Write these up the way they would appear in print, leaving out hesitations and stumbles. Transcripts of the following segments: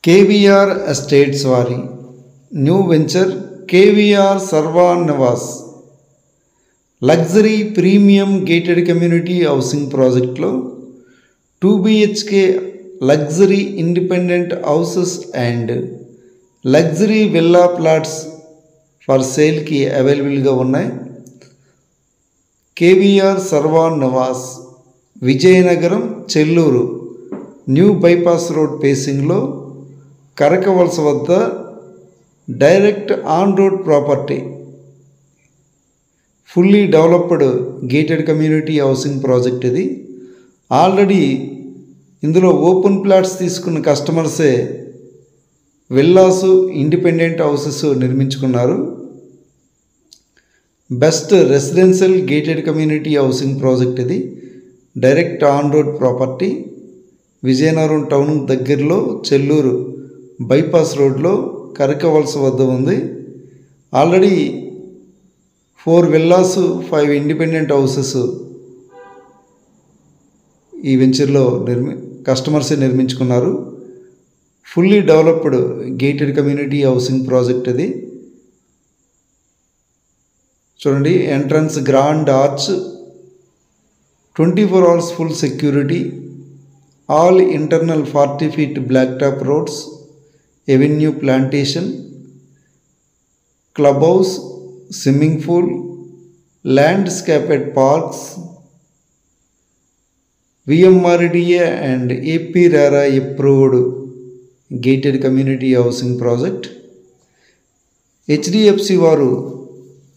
KVR estates వారి new venture KVR Sarvan Nivas luxury premium gated community housing ప్రాజెక్ట్లో 2 BHK luxury independent houses and luxury villa plots for సేల్కి అవైలబుల్గా ఉన్నాయి. KVR Sarvan Nivas Vizianagaram Chelluru new bypass road పేసింగ్లో కరకవలస వద్ద direct on road property, fully developed gated community housing project ఇది. Already ఇందులో open plots తీసుకున్న కస్టమర్సే విల్లాసు ఇండిపెండెంట్ హౌసెస్ నిర్మించుకున్నారు. Best residential gated community housing project ఇది. Direct on road property, Vizianagaram town దగ్గరలో Chelluru bypass రోడ్లో కరకవలస వద్ద ఉంది. ఆల్రెడీ 4 విల్లాస్ 5 ఇండిపెండెంట్ హౌసెస్ ఈ వెంచర్లో కస్టమర్సే నిర్మించుకున్నారు. Fully developed gated community housing project ఇది. చూడండి, entrance grand arch, 24 hours full security, all internal 40 feet black top roads, avenue plantation, club house, swimming pool, landscaped parks, VMRDA and APRERA approved gated community housing project. HDFC వారు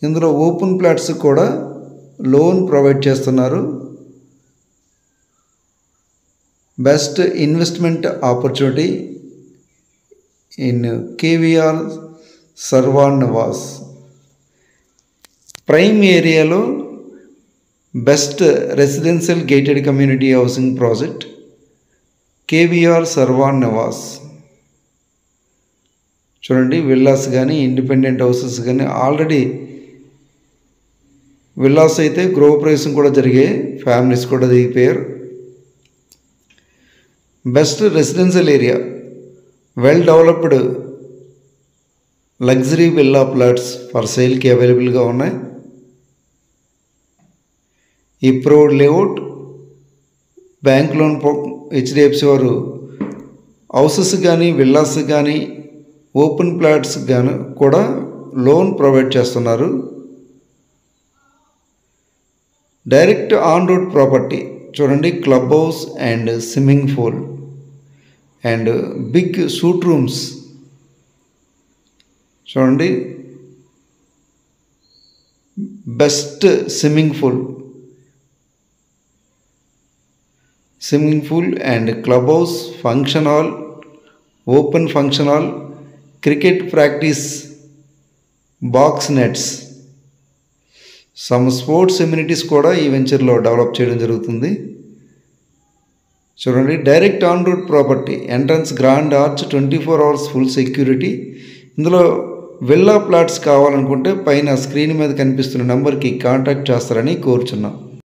ఇందులో open plots కూడా loan provide చేస్తున్నారు. Best investment opportunity in KVR Sarvan Nivas. Prime ఏరియాలో best residential gated community housing project KVR Sarvan Nivas. చూడండి, villas కానీ independent houses కానీ, already villas అయితే గృహప్రవేశం కూడా జరిగాయి, ఫ్యామిలీస్ కూడా దిగిపోయారు. Best residential area, well developed luxury villa plots for సేల్కి అవైలబుల్గా ఉన్నాయి. Approved layout, bank loan HDFC వారు హౌసెస్ కానీ విల్లాస్ కానీ ఓపెన్ ప్లాట్స్ కానీ కూడా లోన్ ప్రొవైడ్ చేస్తున్నారు. డైరెక్ట్ ఆన్ రోడ్ ప్రాపర్టీ, చూడండి, club house and swimming pool and big suite rooms. చూడండి, best swimming pool and club house, function hall, open function hall, cricket practice, box nets, some sports amenities కూడా ఈ వెంచర్లో develop చేయడం జరుగుతుంది. చూడండి, direct on road property, entrance grand arch, 24 hours full security. ఇందులో villa plots కావాలనుకుంటే పైన screen మీద కనిపిస్తున్న నెంబర్కి కాంటాక్ట్ చేస్తారని కోరుచున్నాం.